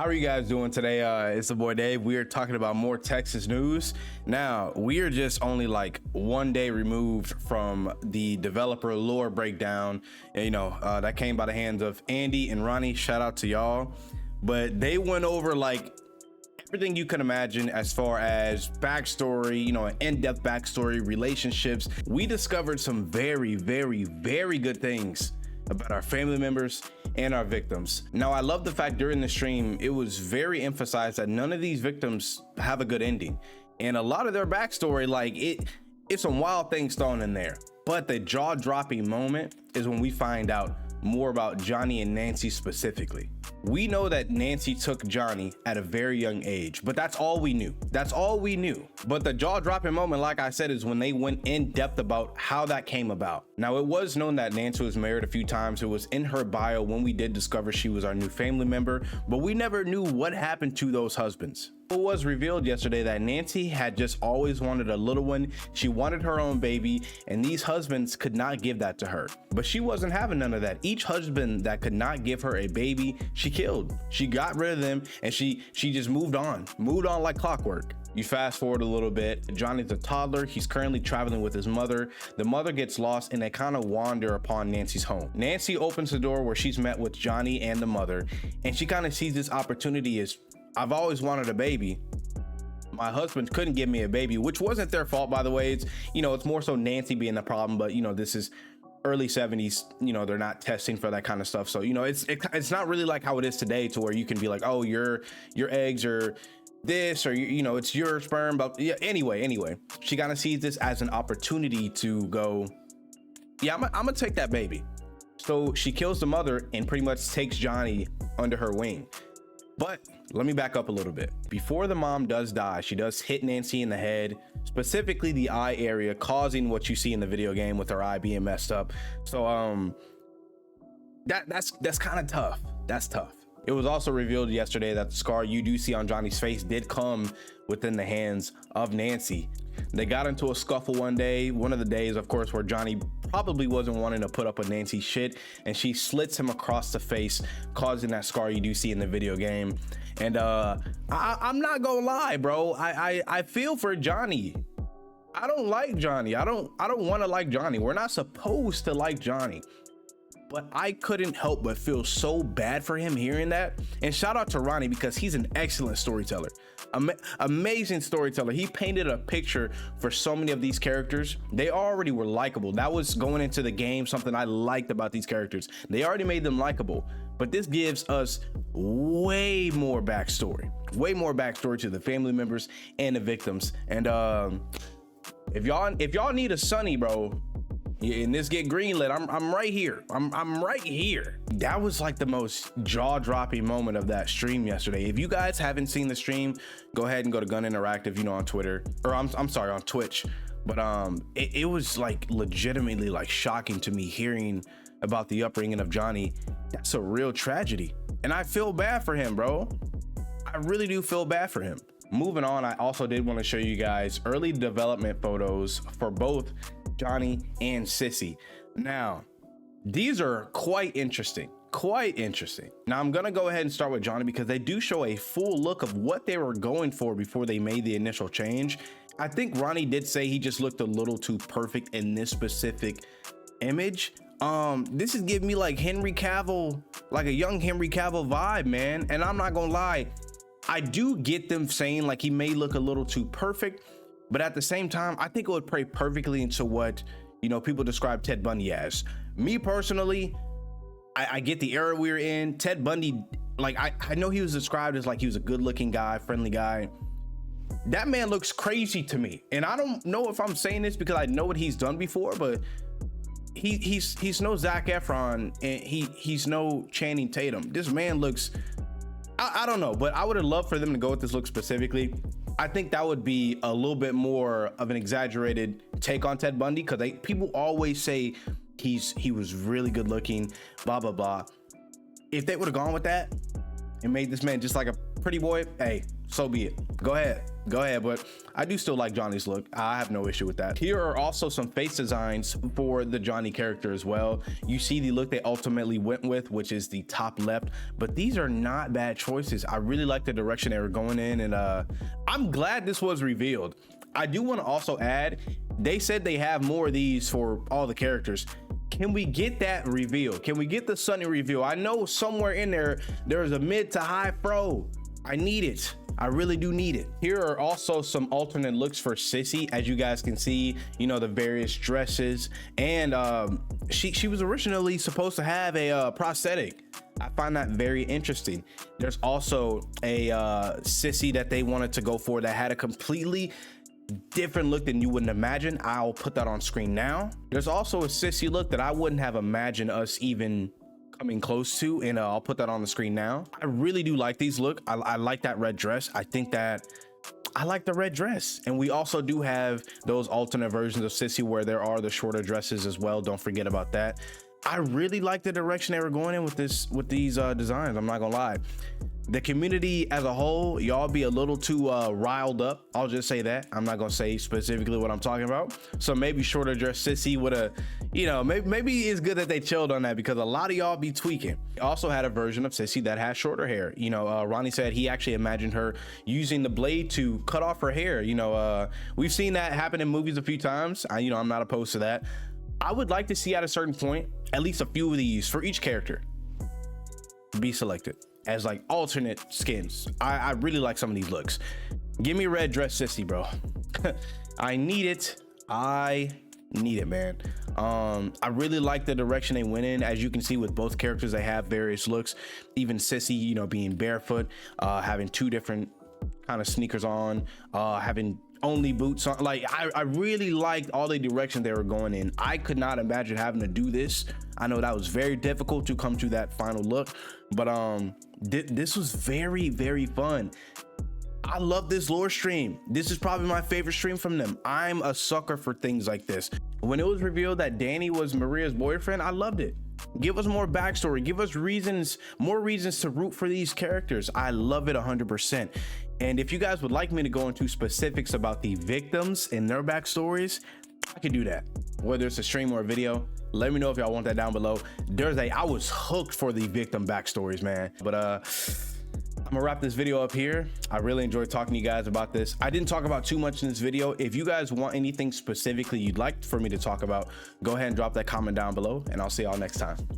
How are you guys doing today? It's the boy Dave. We are talking about more Texas news. Now, we are just only like one day removed from the developer lore breakdown. That came by the hands of Andy and Ronnie. Shout out to y'all. But they went over like everything you can imagine as far as backstory, an in-depth backstory, relationships. We discovered some very, very, very good things about our family members and our victims. Now, I love the fact during the stream, it was very emphasized that none of these victims have a good ending. And a lot of their backstory, it's some wild things thrown in there. But the jaw-dropping moment is when we find out more about Johnny and Nancy specifically. We know that Nancy took Johnny at a very young age, but that's all we knew. That's all we knew. But the jaw-dropping moment, like I said, is when they went in depth about how that came about. Now, it was known that Nancy was married a few times. It was in her bio when we did discover she was our new family member, but we never knew what happened to those husbands. It was revealed yesterday that Nancy had just always wanted a little one. She wanted her own baby, and these husbands could not give that to her. But she wasn't having none of that. Each husband that could not give her a baby, she killed. She got rid of them, and she just moved on like clockwork. You fast forward a little bit, Johnny's a toddler. He's currently traveling with his mother. The mother gets lost and they kind of wander upon Nancy's home. Nancy opens the door where she's met with Johnny and the mother, and she kind of sees this opportunity as, I've always wanted a baby. My husband couldn't give me a baby, which wasn't their fault, by the way. It's more so Nancy being the problem, but this is early 70s, they're not testing for that kind of stuff. So, it's not really like how it is today to where you can be like, oh, your eggs are this, or it's your sperm. But yeah, anyway, she kind of sees this as an opportunity to go, yeah, I'm gonna take that baby. So she kills the mother and pretty much takes Johnny under her wing. But let me back up a little bit. Before the mom does die, she does hit Nancy in the head, specifically the eye area, causing what you see in the video game with her eye being messed up. So that's kind of tough. That's tough. It was also revealed yesterday that the scar you do see on Johnny's face did come within the hands of Nancy. They got into a scuffle one of the days, of course, where Johnny probably wasn't wanting to put up with Nancy's shit, and she slits him across the face, causing that scar you do see in the video game. And I'm not gonna lie, bro. I feel for Johnny. I don't like Johnny. I don't want to like Johnny. We're not supposed to like Johnny. But I couldn't help but feel so bad for him hearing that. And shout out to Ronnie, because he's an excellent storyteller. Amazing storyteller. He painted a picture for so many of these characters. They already were likable. That was going into the game, something I liked about these characters. They already made them likable, but this gives us way more backstory to the family members and the victims. And if y'all need a Sonny, bro, and this get greenlit, I'm right here. I'm right here. That was like the most jaw-dropping moment of that stream yesterday. If you guys haven't seen the stream, go ahead and go to Gun Interactive, on Twitter, or I'm sorry, on Twitch. But it was like legitimately like shocking to me hearing about the upbringing of Johnny. That's a real tragedy, and I feel bad for him, bro. I really do feel bad for him. Moving on, I also did want to show you guys early development photos for both Johnny and Sissy. Now, these are quite interesting. Now, I'm gonna go ahead and start with Johnny, because they do show a full look of what they were going for before they made the initial change. I think Ronnie did say he just looked a little too perfect in this specific image. This is giving me like Henry Cavill, like a young Henry Cavill vibe, man. And I'm not gonna lie, I do get them saying like he may look a little too perfect, but at the same time, I think it would play perfectly into what, people describe Ted Bundy as. Me personally, I get the era we're in. Ted Bundy, like, I know he was described as like he was a good looking guy, friendly guy. That man looks crazy to me. And I don't know if I'm saying this because I know what he's done before, but he's no Zac Efron, and he's no Channing Tatum. This man looks, I don't know, but I would have loved for them to go with this look specifically. I think that would be a little bit more of an exaggerated take on Ted Bundy, because people always say he was really good looking, blah blah blah. If they would have gone with that and made this man just like a pretty boy, hey, so be it. Go ahead, but I do still like Johnny's look. I have no issue with that. Here are also some face designs for the Johnny character as well. You see the look they ultimately went with, which is the top left, but these are not bad choices. I really like the direction they were going in, and I'm glad this was revealed. I do want to also add, they said they have more of these for all the characters. Can we get that reveal? Can we get the Sunny reveal? I know somewhere in there's a mid to high fro. I need it. I really do need it. Here are also some alternate looks for Sissy. As you guys can see, you know, the various dresses, and she was originally supposed to have a prosthetic. I find that very interesting. There's also a Sissy that they wanted to go for that had a completely different look than you wouldn't imagine. I'll put that on screen now. There's also a Sissy look that I wouldn't have imagined us even coming close to, and I'll put that on the screen now. I really do like these look. I like that red dress. I think that I like the red dress. And we also do have those alternate versions of Sissy where there are the shorter dresses as well. Don't forget about that. I really like the direction they were going in with these designs. I'm not gonna lie. The community as a whole, y'all be a little too riled up. I'll just say that. I'm not gonna say specifically what I'm talking about. So maybe shorter dress Sissy would have, you know, maybe it's good that they chilled on that, because a lot of y'all be tweaking. We also had a version of Sissy that has shorter hair. You know, Ronnie said he actually imagined her using the blade to cut off her hair. You know, we've seen that happen in movies a few times. You know, I'm not opposed to that. I would like to see at a certain point, at least a few of these for each character be selected as like alternate skins. I really like some of these looks. Give me a red dress Sissy, bro. I need it. I need it, man. I really like the direction they went in. As you can see with both characters, they have various looks. Even Sissy, you know, being barefoot, having two different kind of sneakers on, having only boots on. Like I really liked all the direction they were going in. I could not imagine having to do this. I know that was very difficult to come to that final look, but this was very, very fun. I love this lore stream. This is probably my favorite stream from them. I'm a sucker for things like this. When it was revealed that Danny was Maria's boyfriend, I loved it. Give us more backstory. Give us reasons, more reasons to root for these characters. I love it 100%. And if you guys would like me to go into specifics about the victims and their backstories, I could do that. Whether it's a stream or a video, let me know if y'all want that down below. I was hooked for the victim backstories, man. But I'm gonna wrap this video up here. I really enjoyed talking to you guys about this. I didn't talk about too much in this video. If you guys want anything specifically you'd like for me to talk about, go ahead and drop that comment down below, and I'll see y'all next time.